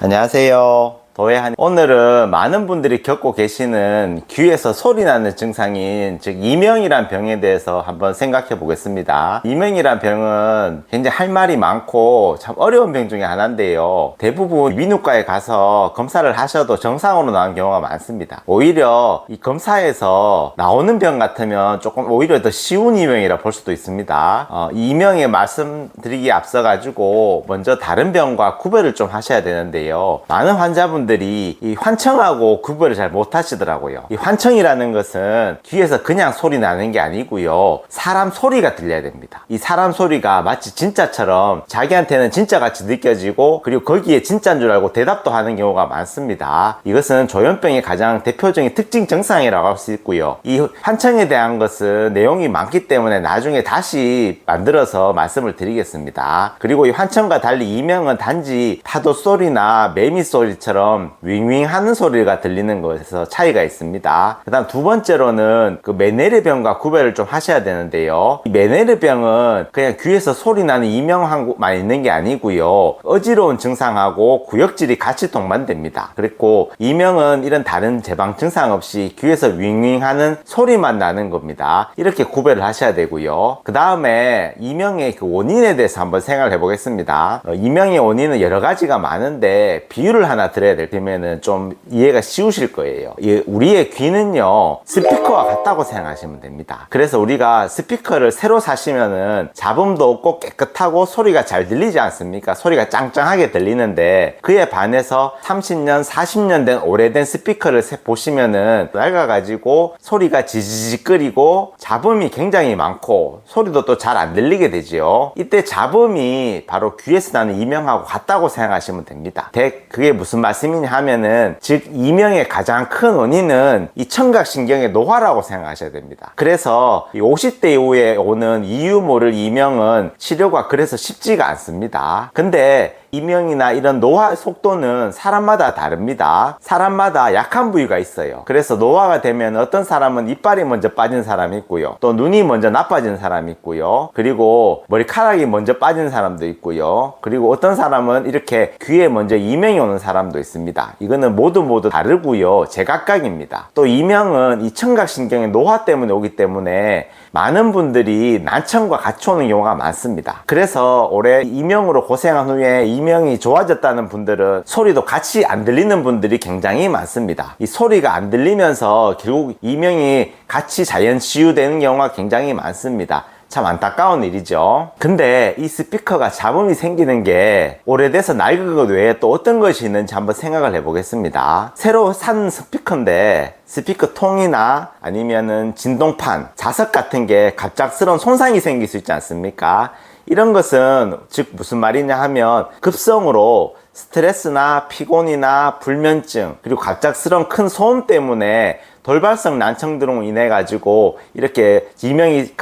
안녕하세요. 도해한. 오늘은 많은 분들이 겪고 계시는 귀에서 소리 나는 증상인 즉 이명이란 병에 대해서 한번 생각해 보겠습니다. 이명이란 병은 굉장히 할 말이 많고 참 어려운 병 중에 하나인데요, 대부분 비누과에 가서 검사를 하셔도 정상으로 나온 경우가 많습니다. 오히려 이 검사에서 나오는 병 같으면 조금 오히려 더 쉬운 이명이라 볼 수도 있습니다. 이 이명에 말씀드리기에 앞서 가지고 먼저 다른 병과 구별을 좀 하셔야 되는데요, 많은 환자분들이 이 환청하고 구별을 잘 못하시더라고요. 이 환청이라는 것은 귀에서 그냥 소리 나는 게 아니고요, 사람 소리가 들려야 됩니다. 이 사람 소리가 마치 진짜처럼 자기한테는 진짜같이 느껴지고, 그리고 거기에 진짜인 줄 알고 대답도 하는 경우가 많습니다. 이것은 조현병의 가장 대표적인 특징 증상이라고 할 수 있고요, 이 환청에 대한 것은 내용이 많기 때문에 나중에 다시 만들어서 말씀을 드리겠습니다. 그리고 이 환청과 달리 이명은 단지 파도 소리나 매미 소리처럼 윙윙 하는 소리가 들리는 것에서 차이가 있습니다. 그 다음 두 번째로는 그 메네르병과 구별을 좀 하셔야 되는데요, 이 메네르병은 그냥 귀에서 소리 나는 이명만 있는 게 아니고요, 어지러운 증상하고 구역질이 같이 동반됩니다. 그리고 이명은 이런 다른 제방 증상 없이 귀에서 윙윙 하는 소리만 나는 겁니다. 이렇게 구별을 하셔야 되고요. 그 다음에 이명의 그 원인에 대해서 한번 생각을 해보겠습니다. 이명의 원인은 여러 가지가 많은데 비유를 하나 드려야 되면은 좀 이해가 쉬우실 거예요. 우리의 귀는요, 스피커와 같다고 생각하시면 됩니다. 그래서 우리가 스피커를 새로 사시면은 잡음도 없고 깨끗하고 소리가 잘 들리지 않습니까? 소리가 짱짱하게 들리는데, 그에 반해서 30년, 40년 된 오래된 스피커를 보시면은 낡아가지고 소리가 지지직거리고 잡음이 굉장히 많고 소리도 또 잘 안 들리게 되지요. 이때 잡음이 바로 귀에서 나는 이명하고 같다고 생각하시면 됩니다. 그게 무슨 말씀이냐 하면은, 즉 이명의 가장 큰 원인은 이 청각신경의 노화라고 생각하셔야 됩니다. 그래서 이 50대 이후에 오는 이유 모를 이명은 치료가 그래서 쉽지가 않습니다. 근데 이명이나 이런 노화 속도는 사람마다 다릅니다. 사람마다 약한 부위가 있어요. 그래서 노화가 되면 어떤 사람은 이빨이 먼저 빠진 사람이 있고요, 또 눈이 먼저 나빠진 사람이 있고요, 그리고 머리카락이 먼저 빠진 사람도 있고요, 그리고 어떤 사람은 이렇게 귀에 먼저 이명이 오는 사람도 있습니다. 이거는 모두 다르고요, 제각각입니다. 또 이명은 이 청각신경의 노화 때문에 오기 때문에 많은 분들이 난청과 같이 오는 경우가 많습니다. 그래서 올해 이명으로 고생한 후에 이명이 좋아졌다는 분들은 소리도 같이 안 들리는 분들이 굉장히 많습니다. 이 소리가 안 들리면서 결국 이명이 같이 자연 치유되는 경우가 굉장히 많습니다. 참 안타까운 일이죠. 근데 이 스피커가 잡음이 생기는 게 오래돼서 낡은 것 외에 또 어떤 것이 있는지 한번 생각을 해보겠습니다. 새로 산 스피커인데 스피커 통이나 아니면은 진동판, 자석 같은 게 갑작스러운 손상이 생길 수 있지 않습니까? 이런 것은 즉 무슨 말이냐 하면, 급성으로 스트레스나 피곤이나 불면증, 그리고 갑작스러운 큰 소음 때문에 돌발성 난청으로 인해 가지고 이렇게 이명이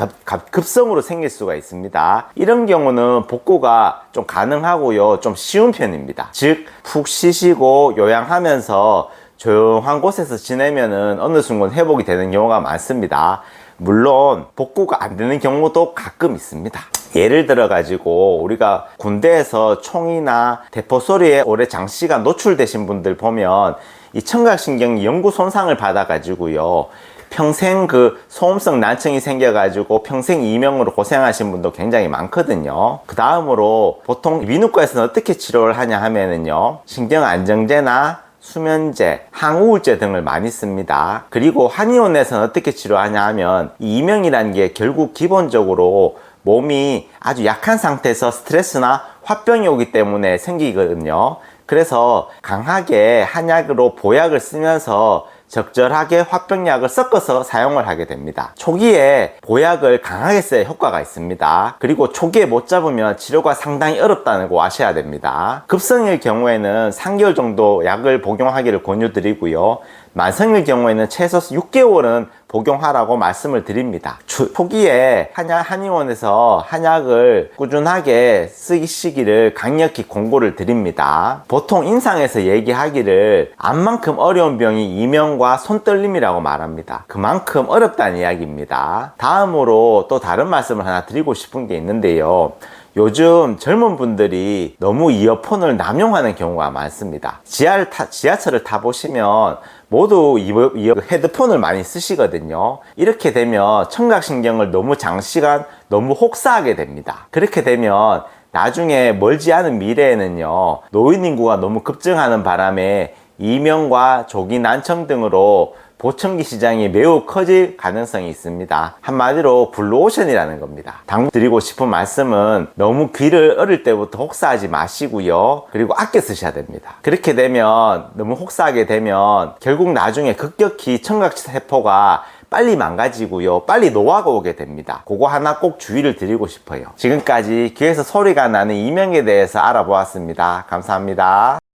급성으로 생길 수가 있습니다. 이런 경우는 복구가 좀 가능하고요, 좀 쉬운 편입니다. 즉 푹 쉬시고 요양하면서 조용한 곳에서 지내면은 어느 순간 회복이 되는 경우가 많습니다. 물론 복구가 안 되는 경우도 가끔 있습니다. 예를 들어 가지고 우리가 군대에서 총이나 대포 소리에 오래 장시간 노출되신 분들 보면 이 청각신경이 영구 손상을 받아 가지고요, 평생 그 소음성 난청이 생겨 가지고 평생 이명으로 고생하신 분도 굉장히 많거든요. 그 다음으로 보통 비누과에서는 어떻게 치료를 하냐 하면은요, 신경안정제나 수면제, 항우울제 등을 많이 씁니다. 그리고 한의원에서는 어떻게 치료하냐 하면, 이 이명이라는 게 결국 기본적으로 몸이 아주 약한 상태에서 스트레스나 화병이 오기 때문에 생기거든요. 그래서 강하게 한약으로 보약을 쓰면서 적절하게 화병약을 섞어서 사용을 하게 됩니다. 초기에 보약을 강하게 써야 효과가 있습니다. 그리고 초기에 못 잡으면 치료가 상당히 어렵다는 거 아셔야 됩니다. 급성일 경우에는 3개월 정도 약을 복용하기를 권유드리고요, 만성일 경우에는 최소 6개월은 복용하라고 말씀을 드립니다. 초기에 한의원에서 한약을 꾸준하게 쓰시기를 강력히 권고를 드립니다. 보통 임상에서 얘기하기를 암만큼 어려운 병이 이명과 손떨림이라고 말합니다. 그만큼 어렵다는 이야기입니다. 다음으로 또 다른 말씀을 하나 드리고 싶은 게 있는데요, 요즘 젊은 분들이 너무 이어폰을 남용하는 경우가 많습니다. 지하철을 타보시면 모두 헤드폰을 많이 쓰시거든요. 이렇게 되면 청각신경을 너무 장시간 너무 혹사하게 됩니다. 그렇게 되면 나중에 멀지 않은 미래에는요, 노인 인구가 너무 급증하는 바람에 이명과 조기 난청 등으로 보청기 시장이 매우 커질 가능성이 있습니다. 한마디로 블루오션이라는 겁니다. 당부드리고 싶은 말씀은 너무 귀를 어릴 때부터 혹사하지 마시고요. 그리고 아껴 쓰셔야 됩니다. 그렇게 되면 너무 혹사하게 되면 결국 나중에 급격히 청각세포가 빨리 망가지고요. 빨리 노화가 오게 됩니다. 그거 하나 꼭 주의를 드리고 싶어요. 지금까지 귀에서 소리가 나는 이명에 대해서 알아보았습니다. 감사합니다.